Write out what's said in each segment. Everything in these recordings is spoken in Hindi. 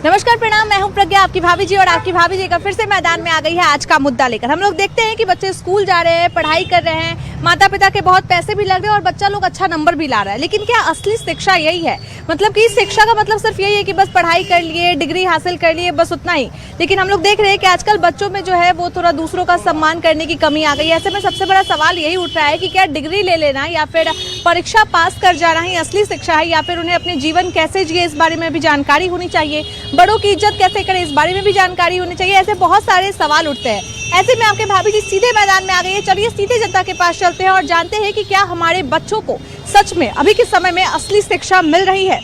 नमस्कार, प्रणाम। मैं हूं प्रज्ञा, आपकी भाभी जी, और आपकी भाभी जी का फिर से मैदान में आ गई है आज का मुद्दा लेकर। हम लोग देखते हैं कि बच्चे स्कूल जा रहे हैं, पढ़ाई कर रहे हैं, माता पिता के बहुत पैसे भी लग रहे हैं और बच्चा लोग अच्छा नंबर भी ला रहा है। लेकिन क्या असली शिक्षा यही है? मतलब कि शिक्षा का मतलब सिर्फ यही है कि बस पढ़ाई कर लिए, डिग्री हासिल कर लिए, बस उतना ही। लेकिन हम लोग देख रहे हैं कि आजकल बच्चों में जो है वो थोड़ा दूसरों का सम्मान करने की कमी आ गई है। ऐसे में सबसे बड़ा सवाल यही उठ रहा है कि क्या डिग्री ले लेना या फिर परीक्षा पास कर जाना ही असली शिक्षा है, या फिर उन्हें अपने जीवन कैसे जिए इस बारे में भी जानकारी होनी चाहिए, बड़ों की इज्जत कैसे करें इस बारे में भी जानकारी होनी चाहिए। ऐसे बहुत सारे सवाल उठते हैं। ऐसे में आपके भाभी जी सीधे मैदान में आ गई है। चलिए सीधे जनता के पास चलते हैं और जानते हैं कि क्या हमारे बच्चों को सच में अभी के समय में असली शिक्षा मिल रही है।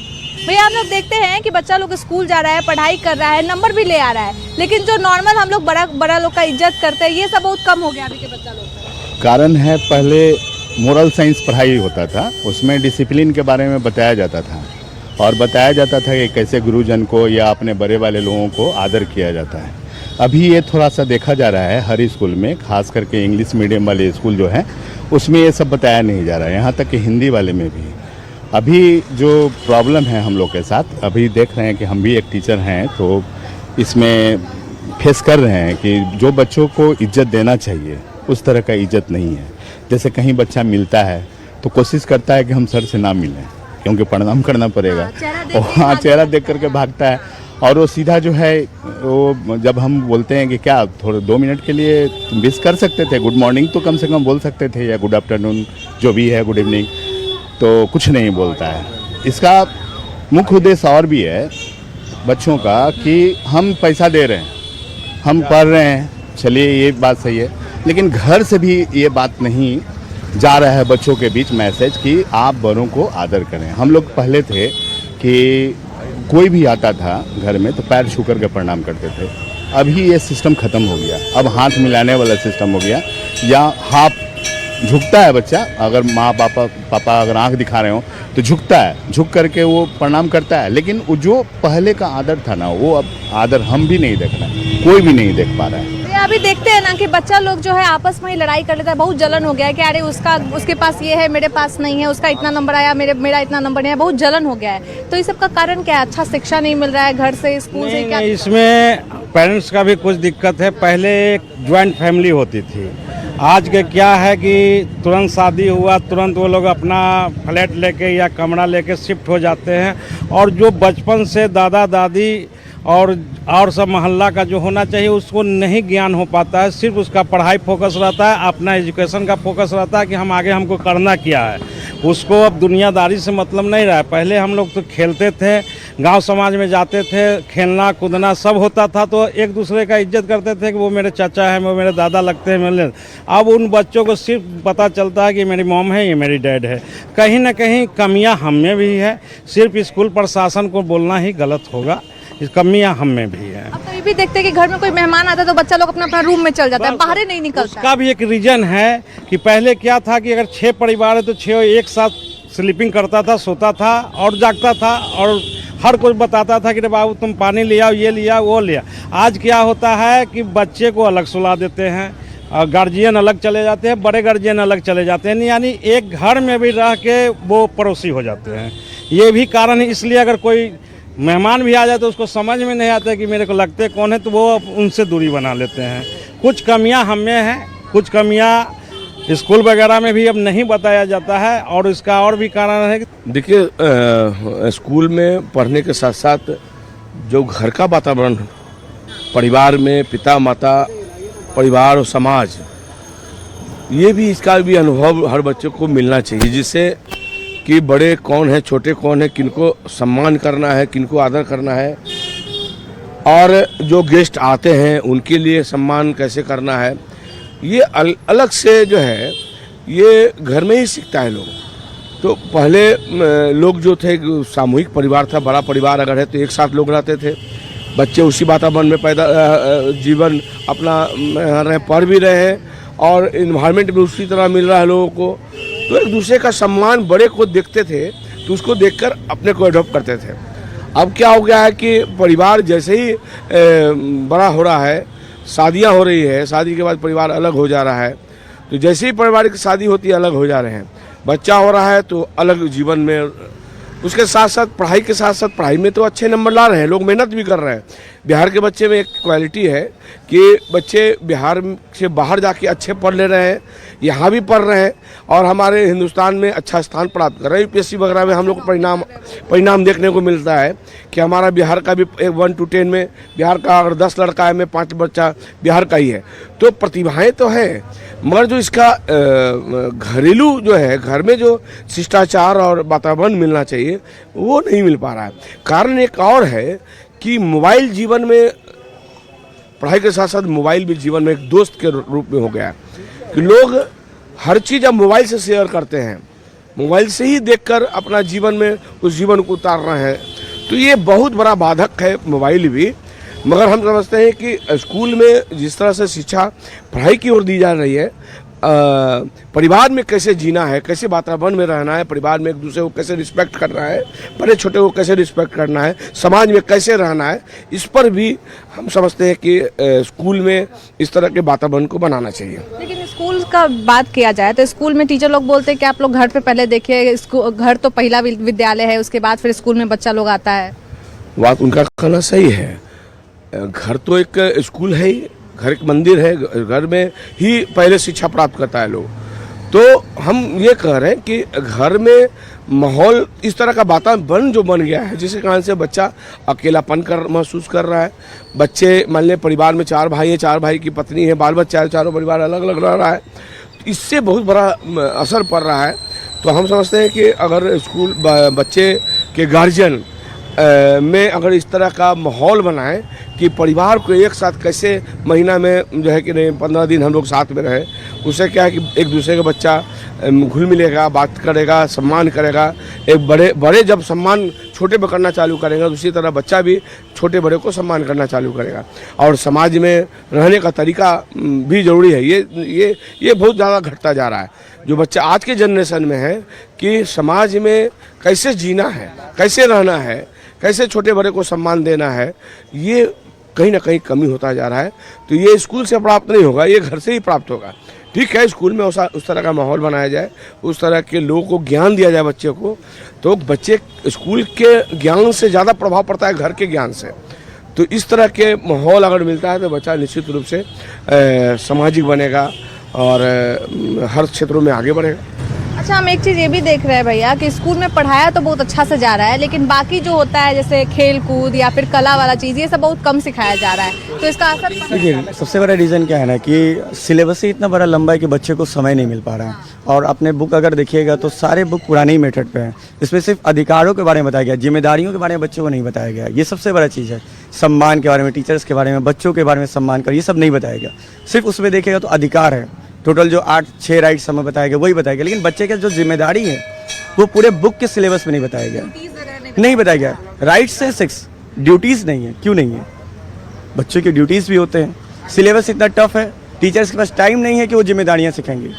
भैया, हम लोग देखते हैं कि बच्चा लोग स्कूल जा रहा है, पढ़ाई कर रहा है, नंबर भी ले आ रहा है, लेकिन जो नॉर्मल हम लोग बड़ा लोग का इज्जत करते हैं, ये सब बहुत कम हो गया अभी के बच्चा लोग। कारण है, पहले मोरल साइंस पढ़ाई होता था, उसमें डिसिप्लिन के बारे में बताया जाता था और बताया जाता था कि कैसे गुरुजन को या अपने बड़े वाले लोगों को आदर किया जाता है। अभी ये थोड़ा सा देखा जा रहा है हर स्कूल में, खास करके इंग्लिश मीडियम वाले स्कूल जो हैं उसमें ये सब बताया नहीं जा रहा है, यहाँ तक कि हिंदी वाले में भी। अभी जो प्रॉब्लम है हम लोग के साथ, अभी देख रहे हैं कि हम भी एक टीचर हैं तो इसमें फेस कर रहे हैं कि जो बच्चों को इज्जत देना चाहिए उस तरह का इज्जत नहीं है। जैसे कहीं बच्चा मिलता है तो कोशिश करता है कि हम सर से ना मिलें क्योंकि प्रणाम करना पड़ेगा, हाँ चेहरा देख करके भागता है। और वो सीधा जो है वो जब हम बोलते हैं कि क्या थोड़े 2 मिनट के लिए तुम विश कर सकते थे, गुड मॉर्निंग तो कम से कम बोल सकते थे, या गुड आफ्टरनून जो भी है, गुड इवनिंग, तो कुछ नहीं बोलता है। इसका मुख्य उद्देश्य और भी है बच्चों का कि हम पैसा दे रहे हैं, हम पढ़ रहे हैं, चलिए ये बात सही है, लेकिन घर से भी ये बात नहीं जा रहा है बच्चों के बीच मैसेज कि आप बड़ों को आदर करें। हम लोग पहले थे कि कोई भी आता था घर में तो पैर छू कर के प्रणाम करते थे। अभी ये सिस्टम ख़त्म हो गया, अब हाथ मिलाने वाला सिस्टम हो गया, या हाथ झुकता है बच्चा, अगर माँ पापा अगर आंख दिखा रहे हो तो झुकता है, झुक करके वो प्रणाम करता है। लेकिन वो जो पहले का आदर था ना, वो अब आदर हम भी नहीं देख रहे हैं, कोई भी नहीं देख पा रहा है। अभी देखते हैं ना कि बच्चा लोग जो है आपस में ही लड़ाई कर लेता है। बहुत जलन हो गया है कि अरे उसके पास ये है, मेरे पास नहीं है, उसका इतना नंबर आया, मेरा इतना नंबर नहीं है, बहुत जलन हो गया है। तो इस सब का कारण क्या है? अच्छा शिक्षा नहीं मिल रहा है घर से, स्कूल से? क्या इसमें पेरेंट्स का भी कुछ दिक्कत है। पहले एक ज्वाइंट फैमिली होती थी, आज के क्या है कि तुरंत शादी हुआ, तुरंत वो लोग अपना फ्लैट लेके या कमरा लेके शिफ्ट हो जाते हैं, और जो बचपन से दादा दादी और सब मोहल्ला का जो होना चाहिए उसको नहीं ज्ञान हो पाता है। सिर्फ उसका पढ़ाई फोकस रहता है, अपना एजुकेशन का फोकस रहता है कि हम आगे हमको करना क्या है। उसको अब दुनियादारी से मतलब नहीं रहा है। पहले हम लोग तो खेलते थे, गांव समाज में जाते थे, खेलना कूदना सब होता था, तो एक दूसरे का इज्जत करते थे कि वो मेरे चाचा है, वो मेरे दादा लगते हैं मेरे। अब उन बच्चों को सिर्फ पता चलता है कि मेरी मॉम है, ये मेरी डैड है। कहीं ना कहीं कमियां हम में भी है, सिर्फ स्कूल प्रशासन को बोलना ही गलत होगा, इस कमियां हम में भी है। अब तो ये भी देखते हैं कि घर में कोई मेहमान आता है तो बच्चा लोग अपना रूम में चल जाता है, बाहर नहीं निकलता। उसका भी एक रीजन है कि पहले क्या था कि अगर 6 परिवार है तो 6 एक साथ स्लीपिंग करता था, सोता था और जागता था, और हर कोई बताता था कि रे बाबू तुम पानी ले आओ, ये लिया वो लिया। आज क्या होता है कि बच्चे को अलग सुला देते हैं, गार्जियन अलग चले जाते हैं, बड़े गार्जियन अलग चले जाते हैं, यानी एक घर में भी रह के वो पड़ोसी हो जाते हैं। ये भी कारण है। इसलिए अगर कोई मेहमान भी आ जाए तो उसको समझ में नहीं आता कि मेरे को लगते कौन है, तो वो उनसे दूरी बना लेते हैं। कुछ कमियां हम में हैं, कुछ कमियां स्कूल वगैरह में भी अब नहीं बताया जाता है, और इसका और भी कारण है। देखिए, स्कूल में पढ़ने के साथ साथ जो घर का वातावरण, परिवार में पिता माता, परिवार और समाज, ये भी इसका भी अनुभव हर बच्चे को मिलना चाहिए, जिससे कि बड़े कौन है, छोटे कौन है, किनको सम्मान करना है, किनको आदर करना है, और जो गेस्ट आते हैं उनके लिए सम्मान कैसे करना है, ये अलग से जो है ये घर में ही सीखता है लोग। तो पहले लोग जो थे सामूहिक परिवार था, बड़ा परिवार अगर है तो एक साथ लोग रहते थे, बच्चे उसी वातावरण में पैदा जीवन अपना पढ़ भी रहे हैं और इन्वायरमेंट भी उसी तरह मिल रहा है लोगों को, तो एक दूसरे का सम्मान, बड़े को देखते थे तो उसको देखकर अपने को अडॉप्ट करते थे। अब क्या हो गया है कि परिवार जैसे ही बड़ा हो रहा है, शादियां हो रही है, शादी के बाद परिवार अलग हो जा रहा है, तो जैसे ही परिवार की शादी होती है अलग हो जा रहे हैं, बच्चा हो रहा है तो अलग जीवन में उसके साथ साथ पढ़ाई में तो अच्छे नंबर ला रहे हैं, लोग मेहनत भी कर रहे हैं। बिहार के बच्चे में एक क्वालिटी है कि बच्चे बिहार से बाहर जाके अच्छे पढ़ ले रहे हैं, यहाँ भी पढ़ रहे हैं और हमारे हिंदुस्तान में अच्छा स्थान प्राप्त कर रहे हैं। यूपीएससी वगैरह में हम लोग परिणाम देखने को मिलता है कि हमारा बिहार का भी 1 to 10 में बिहार का अगर 10 लड़का है में 5 बच्चा बिहार का ही है। तो प्रतिभाएं तो हैं, मगर जो इसका घरेलू जो है, घर में जो शिष्टाचार और वातावरण मिलना चाहिए वो नहीं मिल पा रहा है। कारण एक और है कि मोबाइल जीवन में, पढ़ाई के साथ साथ मोबाइल भी जीवन में एक दोस्त के रूप में हो गया है कि लोग हर चीज़ अब मोबाइल से शेयर करते हैं, मोबाइल से ही देखकर अपना जीवन में उस जीवन को उतार रहे हैं। तो ये बहुत बड़ा बाधक है मोबाइल भी। मगर हम समझते हैं कि स्कूल में जिस तरह से शिक्षा पढ़ाई की ओर दी जा रही है, परिवार में कैसे जीना है, कैसे वातावरण में रहना है, परिवार में एक दूसरे को कैसे रिस्पेक्ट करना है, बड़े छोटे को कैसे रिस्पेक्ट करना है, समाज में कैसे रहना है, इस पर भी हम समझते हैं कि स्कूल में इस तरह के वातावरण को बनाना चाहिए। लेकिन स्कूल का बात किया जाए तो स्कूल में टीचर लोग बोलते हैं कि आप लोग घर पे पहले देखिए, घर तो पहला विद्यालय है, उसके बाद फिर स्कूल में बच्चा लोग आता है। बात उनका कहना सही है। घर तो एक स्कूल है ही, घर एक मंदिर है, घर में ही पहले शिक्षा प्राप्त करता है लोग। तो हम ये कह रहे हैं कि घर में माहौल इस तरह का वातावरण जो बन गया है, जिसके कारण से बच्चा अकेलापन महसूस कर रहा है। बच्चे मान लें परिवार में 4 भाई हैं, 4 भाई की पत्नी है, बाल बच्चा है, चारों परिवार अलग अलग रह रहा है, इससे बहुत बड़ा असर पड़ रहा है। तो हम समझते हैं कि अगर स्कूल बच्चे के गार्जियन में अगर इस तरह का माहौल बनाएं कि परिवार को एक साथ कैसे महीना में जो है कि नहीं 15 दिन हम लोग साथ में रहे, उससे क्या है कि एक दूसरे का बच्चा घुल मिलेगा, बात करेगा, सम्मान करेगा। एक बड़े जब सम्मान छोटे पर करना चालू करेगा, उसी तरह बच्चा भी छोटे बड़े को सम्मान करना चालू करेगा। और समाज में रहने का तरीका भी ज़रूरी है। ये बहुत ज़्यादा घटता जा रहा है। जो बच्चा आज के जनरेशन में है कि समाज में कैसे जीना है, कैसे रहना है, कैसे छोटे बड़े को सम्मान देना है, ये कहीं ना कहीं कमी होता जा रहा है। तो ये स्कूल से प्राप्त नहीं होगा, ये घर से ही प्राप्त होगा। ठीक है, स्कूल में उस तरह का माहौल बनाया जाए, उस तरह के लोगों को ज्ञान दिया जाए बच्चे को, तो बच्चे स्कूल के ज्ञान से ज़्यादा प्रभाव पड़ता है घर के ज्ञान से। तो इस तरह के माहौल अगर मिलता है तो बच्चा निश्चित रूप से सामाजिक बनेगा और हर क्षेत्रों में आगे बढ़ेगा। अच्छा, हम एक चीज़ ये भी देख रहे हैं भैया कि स्कूल में पढ़ाया तो बहुत अच्छा से जा रहा है, लेकिन बाकी जो होता है जैसे खेल कूद या फिर कला वाला चीज़, ये सब बहुत कम सिखाया जा रहा है। तो इसका असर देखिए, सबसे बड़ा रीज़न क्या है ना कि सिलेबस ही इतना बड़ा लंबा है कि बच्चे को समय नहीं मिल पा रहा है। और अपने बुक अगर देखिएगा तो सारे बुक पुराने ही मेथड पे हैं। इसमें सिर्फ अधिकारों के बारे में बताया गया, जिम्मेदारियों के बारे में बच्चों को नहीं बताया गया। ये सबसे बड़ा चीज़ है। सम्मान के बारे में, टीचर्स के बारे में, बच्चों के बारे में सम्मान कर, ये सब नहीं बताया गया। सिर्फ उसमें देखिएगा तो अधिकार है, टोटल जो 8-6 राइट्स हमें बताया गया वही बताया गया, लेकिन बच्चे के जो जिम्मेदारी है वो पूरे बुक के सिलेबस में नहीं बताया गया, नहीं बताया गया। राइट्स है 6, ड्यूटीज़ नहीं है। क्यों नहीं है? बच्चों की ड्यूटीज़ भी होते हैं। सिलेबस इतना टफ है, टीचर्स के पास टाइम नहीं है कि वो जिम्मेदारियाँ सिखाएंगे।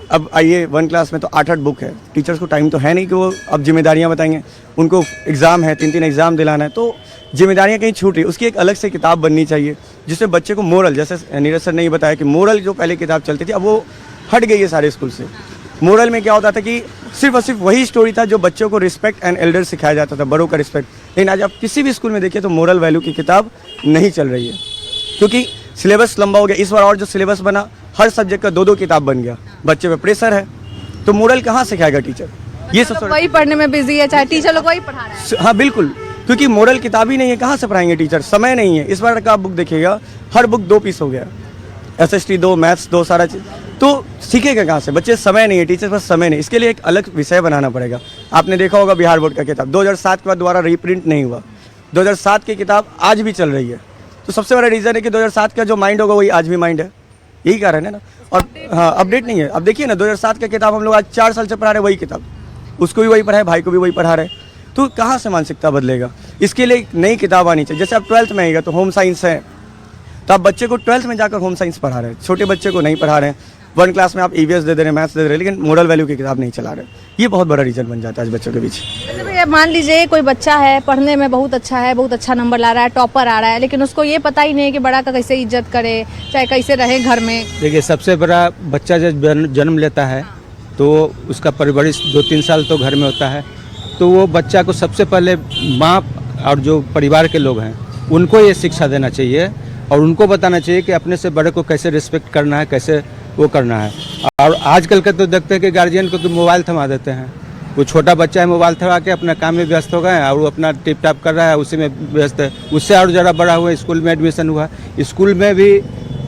अब आइए 1 क्लास में तो 8-8 बुक है, टीचर्स को टाइम तो है नहीं कि वो अब जिम्मेदारियाँ बताएंगे। उनको एग्ज़ाम है, 3-3 एग्ज़ाम दिलाना है, तो जिम्मेदारियाँ कहीं छूट रही। उसकी एक अलग से किताब बननी चाहिए जिसमें बच्चे को मोरल, जैसे नीरज सर ने ये बताया कि मोरल जो पहले किताब चलती थी अब वो हट गई है सारे स्कूल से। मोरल में क्या होता था कि सिर्फ और सिर्फ वही स्टोरी था जो बच्चों को रिस्पेक्ट एंड एल्डर सिखाया जाता था, बड़ों का रिस्पेक्ट। लेकिन आज आप किसी भी स्कूल में देखिए तो मोरल वैल्यू की किताब नहीं चल रही है, क्योंकि सिलेबस लंबा हो गया। इस बार और जो सिलेबस बना, हर सब्जेक्ट का 2-2 किताब बन गया। बच्चे पे प्रेशर है, तो मोरल कहाँ सिखाएगा टीचर? ये सब वही पढ़ने में बिजी है, चाहे टीचर लोग वही पढ़ा रहे हैं। हाँ बिल्कुल, क्योंकि मोरल किताब ही नहीं है, कहाँ से पढ़ाएंगे टीचर? समय नहीं है। इस बार का आप बुक देखिएगा, हर बुक 2 पीस हो गया, SST 2, मैथ्स 2, सारा चीज़। तो सीखेगा कहाँ से? बच्चे समय नहीं है, टीचर पास समय नहीं। इसके लिए एक अलग विषय बनाना पड़ेगा। आपने देखा होगा बिहार बोर्ड का किताब 2007 के बाद दोबारा रीप्रिंट नहीं हुआ। 2007 की किताब आज भी चल रही है। तो सबसे बड़ा रीज़न है कि 2007 का जो माइंड होगा वही आज भी माइंड है, यही कारण है ना। और हाँ, अपडेट नहीं है। अब देखिए ना, 2007 का किताब हम लोग आज 4 साल से पढ़ा रहे, वही किताब उसको भी वही पढ़ाए, भाई को भी वही पढ़ा रहे। तो कहाँ से मानसिकता बदलेगा? इसके लिए एक नई किताब आनी चाहिए। जैसे आप 12th में आएगा तो होम साइंस है, तो आप बच्चे को 12th में जाकर होम साइंस पढ़ा रहे हैं, छोटे बच्चे को नहीं पढ़ा रहे हैं। 1 क्लास में आप EVS दे रहे हैं, मैथ्स दे रहे हैं, लेकिन मोरल वैल्यू की किताब नहीं चला रहे। ये बहुत बड़ा रीजन बन जाता है आज बच्चों के बीच। जैसे भैया मान लीजिए कोई बच्चा है, पढ़ने में बहुत अच्छा है, बहुत अच्छा नंबर ला रहा है, टॉपर आ रहा है, लेकिन उसको ये पता ही नहीं है कि बड़ा का कैसे इज्जत करे, चाहे कैसे रहे घर में। देखिए, सबसे बड़ा बच्चा जब जन्म लेता है तो उसका परवरिश 2-3 साल तो घर में होता है। तो वो बच्चा को सबसे पहले माँ और जो परिवार के लोग हैं उनको ये शिक्षा देना चाहिए और उनको बताना चाहिए कि अपने से बड़े को कैसे रिस्पेक्ट करना है, कैसे वो करना है। और आजकल का तो देखते हैं कि गार्जियन को तो मोबाइल थमा देते हैं, वो छोटा बच्चा है मोबाइल थमा के अपना काम में व्यस्त हो गए हैं और वो अपना टिप टाप कर रहा है, उसी में व्यस्त है। उससे और ज़रा बड़ा हुआ स्कूल में एडमिशन हुआ, स्कूल में भी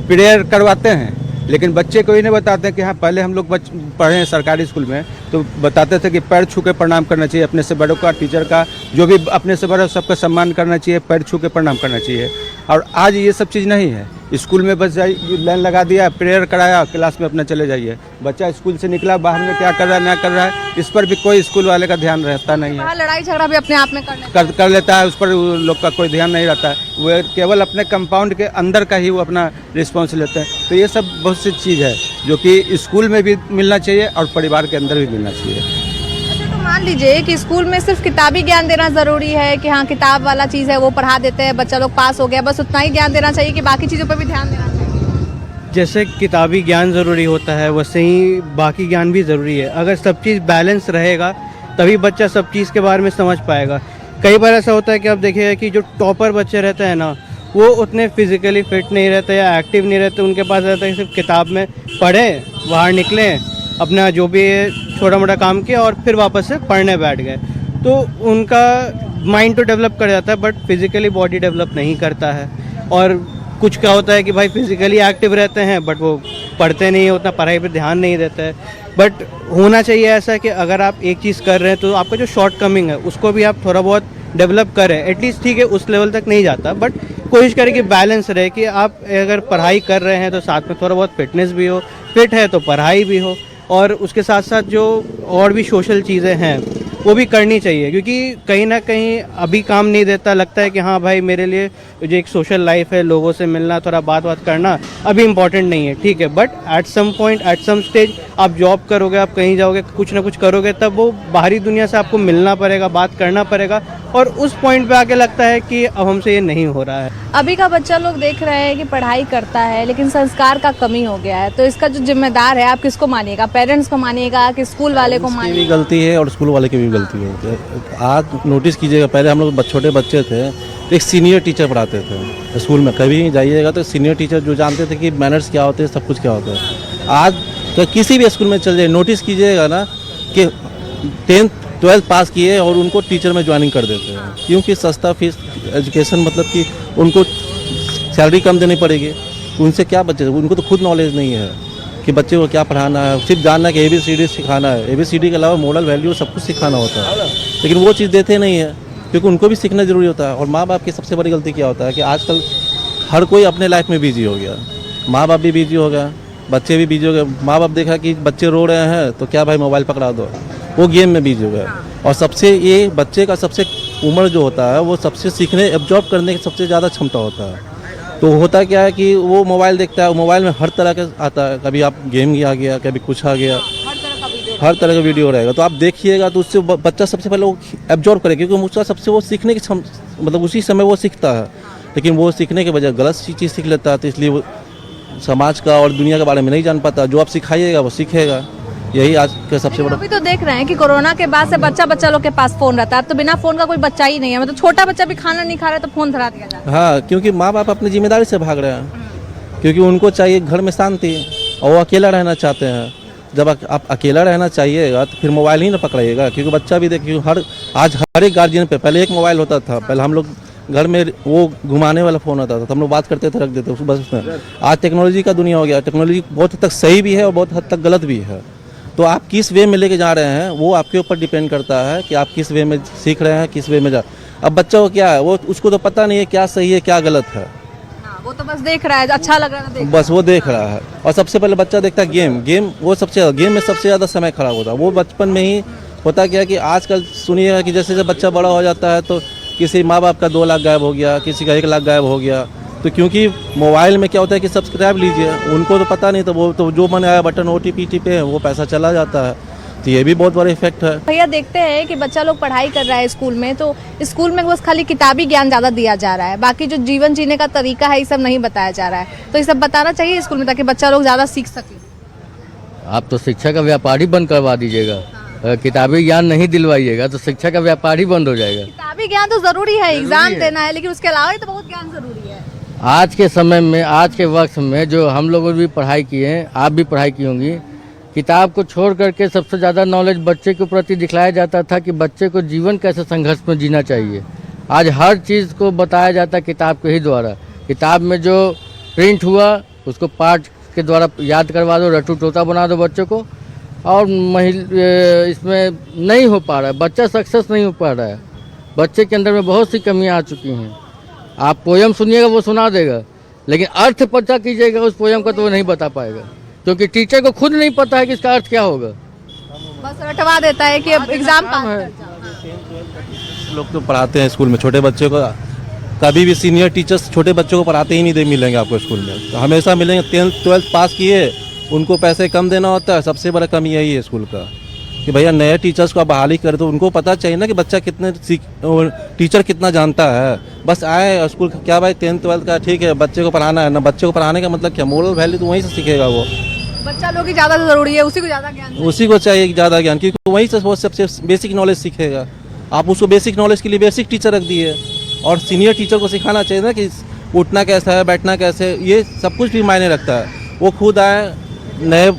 प्रेयर करवाते हैं लेकिन बच्चे को ही नहीं बताते कि हाँ पहले हम लोग पढ़े हैं सरकारी स्कूल में तो बताते थे कि पैर छू के प्रणाम करना चाहिए, अपने से बड़ों का, टीचर का, जो भी अपने से बड़ा सबका सम्मान करना चाहिए, पैर छू के प्रणाम करना चाहिए। और आज ये सब चीज़ नहीं है, स्कूल में बस लाइन लगा दिया, प्रेयर कराया, क्लास में अपना चले जाइए। बच्चा स्कूल से निकला बाहर में क्या कर रहा है ना कर रहा है, इस पर भी कोई स्कूल वाले का ध्यान रहता नहीं है। लड़ाई झगड़ा भी अपने आप में कर लेता है, उस पर लोग का कोई ध्यान नहीं रहता है, वो केवल अपने कंपाउंड के अंदर का ही वो अपना रिस्पॉन्स लेते हैं। तो ये सब बहुत सी चीज़ है जो कि स्कूल में भी मिलना चाहिए और परिवार के अंदर भी मिलना चाहिए। अच्छा, तो मान लीजिए कि स्कूल में सिर्फ किताबी ज्ञान देना ज़रूरी है कि हाँ किताब वाला चीज़ है वो पढ़ा देते हैं, बच्चा लोग पास हो गया, बस उतना ही ज्ञान देना चाहिए कि बाकी चीज़ों पर भी ध्यान देना चाहिए? जैसे किताबी ज्ञान ज़रूरी होता है वैसे ही बाकी ज्ञान भी ज़रूरी है। अगर सब चीज़ बैलेंस रहेगा तभी बच्चा सब चीज़ के बारे में समझ पाएगा। कई बार ऐसा होता है कि आप देखिएगा कि जो टॉपर बच्चे रहते हैं ना वो उतने फिजिकली फिट नहीं रहते या एक्टिव नहीं रहते, उनके पास रहता है सिर्फ किताब में पढ़ें, बाहर निकलें, अपना जो भी छोटा मोटा काम किया और फिर वापस से पढ़ने बैठ गए, तो उनका माइंड तो डेवलप कर जाता है बट फिज़िकली बॉडी डेवलप नहीं करता है। और कुछ क्या होता है कि भाई फिज़िकली एक्टिव रहते हैं बट वो पढ़ते नहीं है, उतना पढ़ाई पे ध्यान नहीं देते हैं। बट होना चाहिए ऐसा कि अगर आप एक चीज़ कर रहे हैं तो आपका जो शॉर्ट कमिंग है उसको भी आप थोड़ा बहुत डेवलप करें, एटलीस्ट ठीक है उस लेवल तक नहीं जाता बट कोशिश करें कि बैलेंस रहे कि आप अगर पढ़ाई कर रहे हैं तो साथ में थोड़ा बहुत फिटनेस भी हो, फिट है तो पढ़ाई भी हो, और उसके साथ साथ जो और भी सोशल चीज़ें हैं वो भी करनी चाहिए, क्योंकि कहीं ना कहीं अभी काम नहीं देता, लगता है कि हाँ भाई मेरे लिए जो एक सोशल लाइफ है, लोगों से मिलना, थोड़ा बात करना अभी इम्पॉर्टेंट नहीं है, ठीक है, but at some point at some stage आप जॉब करोगे, आप कहीं जाओगे, कुछ ना कुछ करोगे, तब वो बाहरी दुनिया से आपको मिलना पड़ेगा, बात करना पड़ेगा, और उस पॉइंट पे आके लगता है कि अब हमसे ये नहीं हो रहा है। अभी का बच्चा लोग देख रहे हैं कि पढ़ाई करता है लेकिन संस्कार का कमी हो गया है, तो इसका जो जिम्मेदार है आप किसको मानिएगा? पेरेंट्स को मानिएगा कि स्कूल वाले को की भी मानिएगा? गलती है और स्कूल वाले की भी गलती है। आज नोटिस कीजिएगा, पहले हम लोग छोटे बच्चे थे तो एक सीनियर टीचर पढ़ाते थे स्कूल में, कभी जाइएगा तो सीनियर टीचर जो जानते थे कि मैनर्स क्या होते हैं, सब कुछ क्या होता है। आज तो किसी भी स्कूल में चल जाए, नोटिस कीजिएगा ना कि 10th 12th पास किए और उनको टीचर में ज्वाइनिंग कर देते हैं, क्योंकि सस्ता फीस एजुकेशन, मतलब कि उनको सैलरी कम देनी पड़ेगी। उनसे क्या बच्चे, उनको तो खुद नॉलेज नहीं है कि बच्चे को क्या पढ़ाना है, सिर्फ जानना है कि ABCD सिखाना है, ABCD के अलावा मोरल वैल्यू सब कुछ सिखाना होता है, लेकिन वो चीज़ देते नहीं है क्योंकि उनको भी सीखना ज़रूरी होता है। और माँ बाप की सबसे बड़ी गलती क्या होता है कि आजकल हर कोई अपने लाइफ में बिजी हो गया, माँ बाप भी बिजी हो गया, बच्चे भी बिजी हो गए। माँ बाप देखा कि बच्चे रो रहे हैं तो क्या भाई मोबाइल पकड़ा दो, वो गेम में बिजी हो गए। और सबसे ये बच्चे का सबसे उम्र जो होता है वो सबसे सीखने, एब्जॉर्ब करने की सबसे ज़्यादा क्षमता होता है। तो होता क्या है कि वो मोबाइल देखता है, मोबाइल में हर तरह का आता है, कभी आप गेम आ गया, कभी कुछ आ गया, हर तरह का वीडियो रहेगा। तो आप देखिएगा तो उससे बच्चा सबसे पहले वो एब्जॉर्ब करेगा, क्योंकि उसका सबसे वो सीखने की मतलब उसी समय वो सीखता है, लेकिन वो सीखने के बजाय गलत चीज़ सीख लेता है। तो इसलिए वो समाज का और दुनिया के बारे में नहीं जान पाता। जो आप सिखाइएगा वो सीखेगा, यही आज का सबसे बड़ा। अभी तो देख रहे हैं कि कोरोना के बाद से बच्चा लोग के पास फोन रहता है, अब तो बिना फोन का कोई बच्चा ही नहीं है, मतलब छोटा बच्चा भी खाना नहीं खा रहा है तो फोन धरा दिया जाता है। हाँ, क्योंकि माँ बाप अपनी जिम्मेदारी से भाग रहे हैं, क्योंकि उनको चाहिए घर में शांति और वो अकेला रहना चाहते हैं। जब आप अकेला रहना चाहिएगा तो फिर मोबाइल ही ना पकड़ाइएगा, क्योंकि बच्चा भी देखिए आज हर एक गार्जियन पे पहले एक मोबाइल होता था। पहले हम लोग घर में वो घुमाने वाला फ़ोन होता था तो हम लोग बात करते थे, रख देते थे बस में। आज टेक्नोलॉजी का दुनिया हो गया, टेक्नोलॉजी बहुत हद तक सही भी है और बहुत हद तक गलत भी है। तो आप किस वे में लेके जा रहे हैं वो आपके ऊपर डिपेंड करता है कि आप किस वे में सीख रहे हैं, किस वे में जा। अब बच्चा को क्या है, वो उसको तो पता नहीं है क्या सही है क्या गलत है, वो तो बस देख रहा है, अच्छा लग रहा है बस वो देख रहा है। और सबसे पहले बच्चा देखता है गेम वो सबसे ज़्यादा गेम में सबसे ज़्यादा समय खराब होता है। वो बचपन में ही होता क्या कि आजकल सुनिएगा कि जैसे जब बच्चा बड़ा हो जाता है तो किसी माँ बाप का 2 लाख गायब हो गया, किसी का 1 लाख गायब हो गया। तो क्योंकि मोबाइल में क्या होता है कि सब्सक्राइब लीजिए, उनको तो पता नहीं, तो वो तो जो मन आया बटन OTP टिपे वो पैसा चला जाता है। तो ये भी बहुत बड़ा इफेक्ट है। भैया देखते हैं कि बच्चा लोग पढ़ाई कर रहा है स्कूल में, तो स्कूल में बस खाली किताबी ज्ञान ज़्यादा दिया जा रहा है, बाकी जो जीवन जीने का तरीका है ये सब नहीं बताया जा रहा है। तो ये सब बताना चाहिए स्कूल में ताकि बच्चा लोग ज़्यादा सीख सके। आप तो शिक्षा का व्यापार ही बंद करवा दीजिएगा। किताबी ज्ञान नहीं दिलवाइएगा तो शिक्षा का व्यापार ही बंद हो जाएगा। किताबी ज्ञान तो जरूरी है, एग्जाम देना है, लेकिन उसके अलावा तो बहुत ज्ञान जरूरी है। आज के समय में, आज के वक्त में जो हम लोग भी पढ़ाई किए हैं, आप भी पढ़ाई की होंगी, किताब को छोड़ करके सबसे ज़्यादा नॉलेज बच्चे के प्रति दिखलाया जाता था कि बच्चे को जीवन कैसे संघर्ष में जीना चाहिए। आज हर चीज़ को बताया जाता है किताब के ही द्वारा। किताब में जो प्रिंट हुआ उसको पाठ के द्वारा याद करवा दो, रट्टू तोता बना दो बच्चों को, और इसमें नहीं हो पा रहा है, बच्चा सक्सेस नहीं हो पा रहा है। बच्चे के अंदर में बहुत सी कमियां आ चुकी हैं। आप पोयम सुनिएगा वो सुना देगा, लेकिन अर्थ पता कीजिएगा उस पोयम का तो वो नहीं बता पाएगा, क्योंकि टीचर को खुद नहीं पता है कि इसका अर्थ क्या होगा। बस रटवा देता है कि अब एग्जाम पास कर जाओ। लोग तो पढ़ाते हैं स्कूल में छोटे बच्चों को, कभी भी सीनियर टीचर्स छोटे बच्चों को पढ़ाते ही नहीं मिलेंगे आपको स्कूल में। तो हमेशा मिलेंगे 10th 12th पास किए, उनको पैसे कम देना होता है। सबसे बड़ा कमी यही है स्कूल का कि भैया नए टीचर्स को आप बहाली कर दो। उनको पता चाहिए ना कि बच्चा कितने टीचर कितना जानता है। बस आए स्कूल क्या भाई 10th 12th का ठीक है, बच्चे को पढ़ाना है ना। बच्चे को पढ़ाने का मतलब क्या, मोरल वैल्यू तो वहीं से सीखेगा वो। बच्चा लोग की ज़्यादा जरूरी है, उसी को ज़्यादा ज्ञान, उसी को चाहिए ज़्यादा ज्ञान, क्योंकि वहीं से वो सबसे बेसिक नॉलेज सीखेगा। आप उसको बेसिक नॉलेज के लिए बेसिक टीचर रख दिए, और सीनियर टीचर को सिखाना चाहिए ना कि उठना कैसा है, बैठना कैसे, ये सब कुछ भी मायने रखता है। वो खुद आए, नए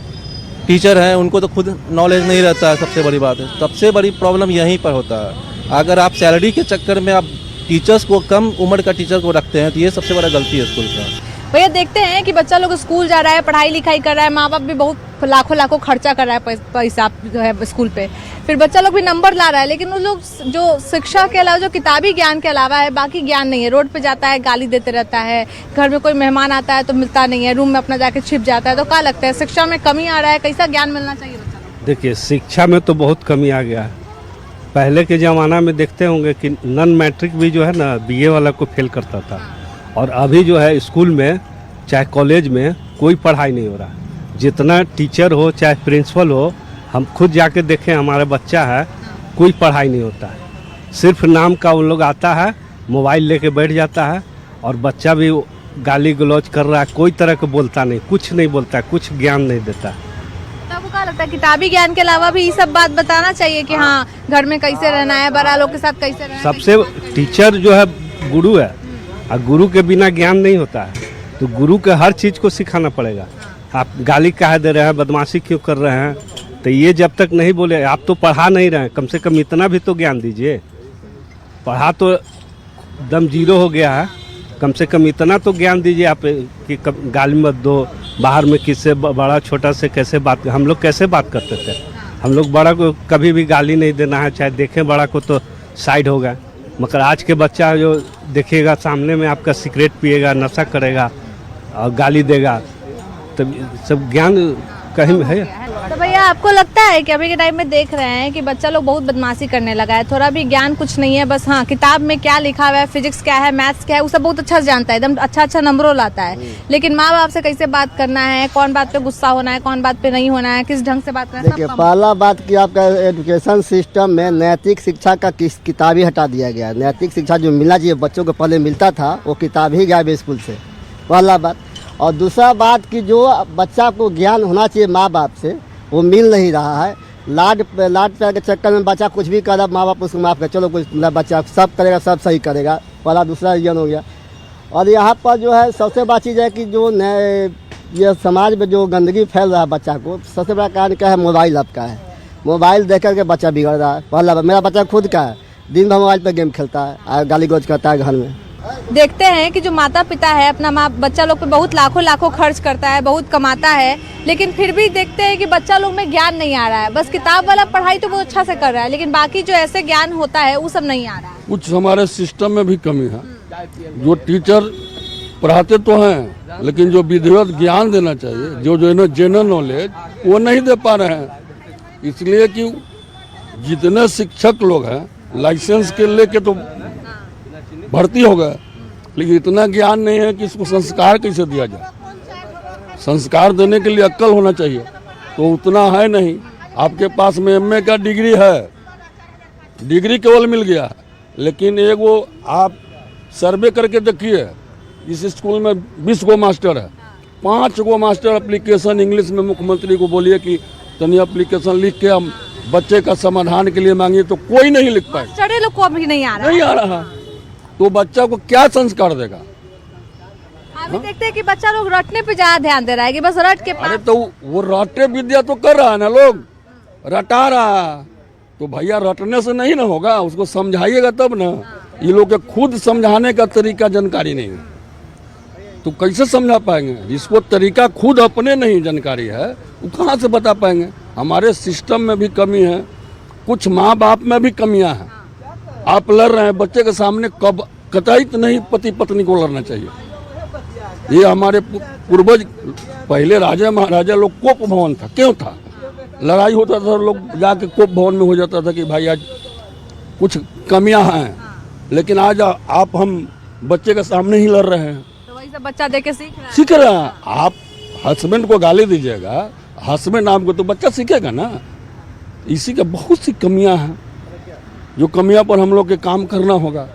टीचर हैं, उनको तो खुद नॉलेज नहीं रहता है। सबसे बड़ी बात है, सबसे बड़ी प्रॉब्लम यहीं पर होता है। अगर आप सैलरी के चक्कर में आप टीचर्स को, कम उम्र का टीचर को रखते हैं, तो ये सबसे बड़ा गलती है स्कूल का। भैया देखते हैं कि बच्चा लोग स्कूल जा रहा है, पढ़ाई लिखाई कर रहा है, माँ बाप भी बहुत लाखों खर्चा कर रहा है पैसा जो है स्कूल पे, फिर बच्चा लोग भी नंबर ला रहा है, लेकिन वो लोग जो शिक्षा के अलावा, जो किताबी ज्ञान के अलावा है, बाकी ज्ञान नहीं है। रोड पे जाता है, गाली देते रहता है, घर में कोई मेहमान आता है तो मिलता नहीं है, रूम में अपना जाके छिप जाता है। तो क्या लगता है, शिक्षा में कमी आ रहा है? कैसा ज्ञान मिलना चाहिए बच्चा को? देखिए, शिक्षा में तो बहुत कमी आ गया है। पहले के ज़माना में देखते होंगे कि नॉन मैट्रिक भी जो है ना बीए वाला को फेल करता था, और अभी जो है स्कूल में चाहे कॉलेज में कोई पढ़ाई नहीं हो रहा। जितना टीचर हो चाहे प्रिंसिपल हो, हम खुद जाके देखें, हमारा बच्चा है, कोई पढ़ाई नहीं होता है। सिर्फ नाम का उन लोग आता है, मोबाइल लेके बैठ जाता है, और बच्चा भी गाली गलौज कर रहा है, कोई तरह का बोलता नहीं, कुछ नहीं बोलता है, कुछ ज्ञान नहीं देता है। तो आपको क्या लगता है, किताबी ज्ञान के अलावा भी ये सब बात बताना चाहिए कि हाँ घर में कैसे रहना है, बड़ा लोग के साथ कैसे रहना है? सबसे टीचर जो है गुरु है, और गुरु के बिना ज्ञान नहीं होता है। तो गुरु के हर चीज़ को सिखाना पड़ेगा। आप गाली काहे दे रहे हैं, बदमाशी क्यों कर रहे हैं, तो ये जब तक नहीं बोले, आप तो पढ़ा नहीं रहे हैं, कम से कम इतना भी तो ज्ञान दीजिए। पढ़ा तो दम जीरो हो गया है, कम से कम इतना तो ज्ञान दीजिए आप कि गाली मत दो, बाहर में किससे बड़ा छोटा से कैसे बात, हम लोग कैसे बात करते थे, हम लोग बड़ा को कभी भी गाली नहीं देना है, चाहे देखें बड़ा को तो साइड होगा। मगर आज के बच्चा जो देखिएगा सामने में आपका सिगरेट पिएगा, नशा करेगा और गाली देगा, तो सब ज्ञान कहीं में है। तो भैया आपको लगता है कि अभी के टाइम में देख रहे हैं कि बच्चा लोग बहुत बदमाशी करने लगा है, थोड़ा भी ज्ञान कुछ नहीं है, बस हाँ किताब में क्या लिखा हुआ है, फिजिक्स क्या है, मैथ्स क्या है, वो सब बहुत अच्छा जानता है, एकदम अच्छा नंबरों लाता है, लेकिन माँ बाप से कैसे बात करना है, कौन बात पे गुस्सा होना है, कौन बात पे नहीं होना है, किस ढंग से बात करना है। देखिए, पहला बात कि आपका एजुकेशन सिस्टम में नैतिक शिक्षा का किताब ही हटा दिया गया है। नैतिक शिक्षा जो मिलना चाहिए बच्चों को पहले मिलता था, वो किताब ही गायब है स्कूल से, पहला बात। और दूसरा बात कि जो बच्चा को ज्ञान होना चाहिए माँ बाप से, वो मिल नहीं रहा है। लाड प्यार के चक्कर में बच्चा कुछ भी कर, माँ बाप उसको माफ़ कर, चलो कुछ बच्चा सब करेगा, सब सही करेगा, पहला। दूसरा रीजन हो गया। और यहाँ पर जो है सबसे बड़ा चीज़ है कि जो ये समाज में जो गंदगी फैल रहा है बच्चा को, सबसे बड़ा कारण क्या है, मोबाइल आपका है। मोबाइल देख करके बच्चा बिगड़ रहा है। पहला मेरा बच्चा खुद का है, दिन भर मोबाइल पर गेम खेलता है, गाली गलौज करता है घर में। देखते हैं कि जो माता पिता है अपना बच्चा लोग पे बहुत लाखों खर्च करता है, बहुत कमाता है, लेकिन फिर भी देखते हैं कि बच्चा लोग में ज्ञान नहीं आ रहा है। बस किताब वाला पढ़ाई तो बहुत अच्छा से कर रहा है, लेकिन बाकी जो ऐसे ज्ञान होता है वो सब नहीं आ रहा है। कुछ हमारे सिस्टम में भी कमी है। जो टीचर पढ़ाते तो हैं, लेकिन जो विधिवत ज्ञान देना चाहिए, जो जनरल नॉलेज, वो नहीं दे पा रहे हैं। इसलिए कि जितने शिक्षक लोग हैं लाइसेंस के लेके तो भर्ती हो गए, लेकिन इतना ज्ञान नहीं है कि इसको संस्कार कैसे दिया जाए। संस्कार देने के लिए अक्ल होना चाहिए, तो उतना है नहीं। आपके पास में एमए का डिग्री है, डिग्री केवल मिल गया है, लेकिन एक वो आप सर्वे करके देखिए, इस स्कूल में 20 गो मास्टर है, 5 गो मास्टर एप्लीकेशन इंग्लिश में मुख्यमंत्री को बोलिए कि तनी एप्लीकेशन लिख के हम बच्चे का समाधान के लिए मांगिए तो कोई नहीं लिख पाए, चढ़े लोग को अभी नहीं आ रहा नहीं आ रहा, तो बच्चा को क्या संस्कार देगा? अभी देखते हैं कि बच्चा लोग रटने पे ज्यादा ध्यान दे रहा है कि बस रट के अरे तो वो रटे विद्या तो कर रहा है ना, लोग रटा रहा, तो भैया रटने से नहीं ना होगा, उसको समझाइएगा तब ना। ये लोग के खुद समझाने का तरीका जानकारी नहीं है, तो कैसे समझा पाएंगे? जिसको तरीका खुद अपने नहीं जानकारी है वो कहाँ से बता पाएंगे? हमारे सिस्टम में भी कमी है, कुछ माँ बाप में भी कमियां हैं। आप लड़ रहे हैं बच्चे के सामने, कब कतई नहीं पति पत्नी को लड़ना चाहिए। ये हमारे पूर्वज पहले राजा महाराजा लोग कोप भवन था, क्यों था? लड़ाई होता था, लोग जाके कोप भवन में हो जाता था कि भाई आज कुछ कमियां हैं, लेकिन आज आप हम बच्चे के सामने ही लड़ रहे हैं, तो वही सब बच्चा देख के सीख रहा है। आप हस्बैंड को गाली दीजिएगा, हस्बैंड आपको, तो बच्चा सीखेगा ना। इसी का बहुत सी कमियां हैं, जो कमियां पर हम लोग के काम करना होगा,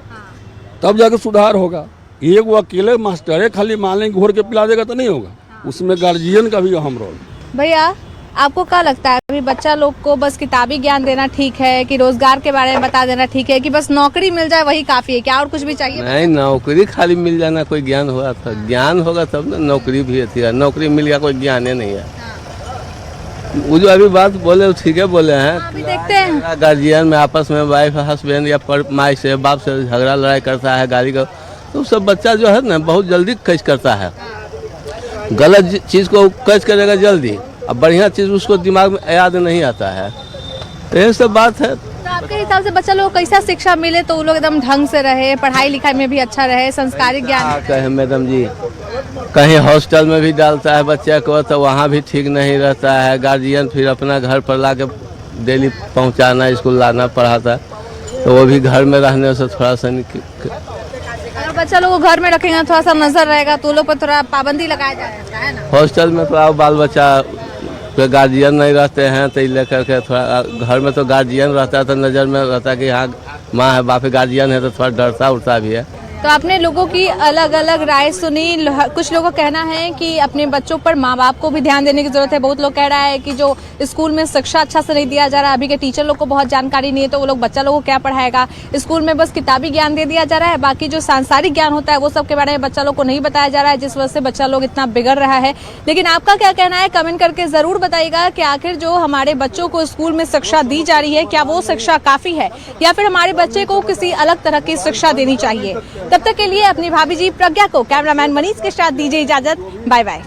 तब जाके सुधार होगा। एक वो अकेले मास्टर है, खाली मान लेंगे घोर के पिला देगा तो नहीं होगा, उसमें गार्जियन का भी अहम रोल। भैया आपको क्या लगता है, अभी बच्चा लोग को बस किताबी ज्ञान देना ठीक है कि रोजगार के बारे में बता देना ठीक है, कि बस नौकरी मिल जाए वही काफी है, क्या और कुछ भी चाहिए? नहीं, नौकरी खाली मिल जाना कोई ज्ञान होगा था, ज्ञान होगा तब ना नौकरी भी अच्छी है। नौकरी मिल गया कोई ज्ञान ही नहीं है। वो जो अभी बात बोले ठीक है बोले हैं। अभी देखते हैं गार्जियन में आपस में वाइफ हस्बैंड या माई से बाप से झगड़ा लड़ाई करता है, गाली का, तो सब बच्चा जो है ना बहुत जल्दी कैच करता है। गलत चीज़ को कैच करेगा जल्दी, अब बढ़िया चीज़ उसको दिमाग में याद नहीं आता है, तो ये सब बात है। तो आपके हिसाब से बच्चा लोग कैसा शिक्षा मिले तो वो लोग एकदम ढंग से रहे, पढ़ाई लिखाई में भी अच्छा रहे, संस्कारिक ज्ञान? कहे मैडम जी, कहीं हॉस्टल में भी डालता है बच्चे को तो वहाँ भी ठीक नहीं रहता है। गार्जियन फिर अपना घर पर ला के डेली पहुँचाना, स्कूल लाना, पढ़ाता है, तो वो भी घर में रहने से थोड़ा सा अगर बच्चा लोग को घर में रखेंगे थोड़ा सा नजर रहेगा तो लोग पर थोड़ा पाबंदी लगाया जाता है ना। हॉस्टल में तो आप बाल बच्चा पे गार्जियन नहीं रहते हैं, तो लेकर के थोड़ा घर में तो गार्जियन रहता है, तो नज़र में रहता है कि हाँ माँ है बाप गार्जियन है, तो थोड़ा डरता उड़ता भी है। तो आपने लोगों की अलग अलग राय सुनी। कुछ लोगों का कहना है कि अपने बच्चों पर माँ बाप को भी ध्यान देने की जरूरत है। बहुत लोग कह रहा है कि जो स्कूल में शिक्षा अच्छा से नहीं दिया जा रहा है, अभी के टीचर लोग को बहुत जानकारी नहीं है, तो वो लोग बच्चा लोगों को क्या पढ़ाएगा। स्कूल में बस किताबी ज्ञान दे दिया जा रहा है, बाकी जो सांसारिक ज्ञान होता है वो सब के बारे में बच्चा लोग को नहीं बताया जा रहा है, जिस वजह से बच्चा लोग इतना बिगड़ रहा है। लेकिन आपका क्या कहना है, कमेंट करके जरूर बताइएगा कि आखिर जो हमारे बच्चों को स्कूल में शिक्षा दी जा रही है, क्या वो शिक्षा काफी है या फिर हमारे बच्चे को किसी अलग तरह की शिक्षा देनी चाहिए। तब तक के लिए अपनी भाभी जी प्रज्ञा को कैमरामैन मनीष के साथ दीजिए इजाजत। Bye bye.